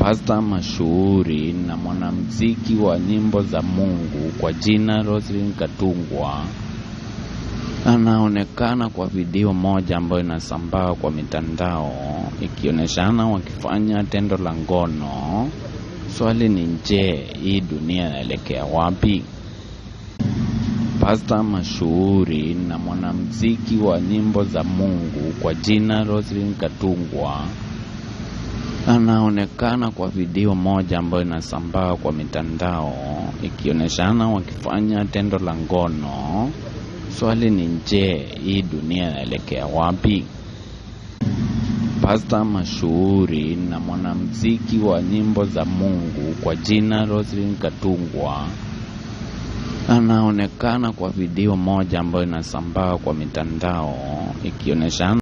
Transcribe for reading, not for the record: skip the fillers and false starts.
Pasta mashuhuri na mwanamuziki wa nyimbo za Mungu kwa jina Roselyn Katungwa anaonekana kwa video moja ambayo inasambaa kwa mitandao ikionyeshana wakifanya tendo la ngono. Swali ni, je, hii dunia inaelekea wapi? Pasta mashuhuri na mwanamuziki wa nyimbo za Mungu kwa jina Roselyn Katungwa anaonekana kwa video moja ambayo inasambaa kwa mitandao ikionyeshana wakifanya tendo la ngono. Swali ni, je, hii dunia inaelekea wapi? Pasta mashuhuri na mwanamuziki wa nyimbo za Mungu kwa jina Roselyn Katungwa anaonekana kwa video moja ambayo inasambaa kwa mitandao ikionyeshana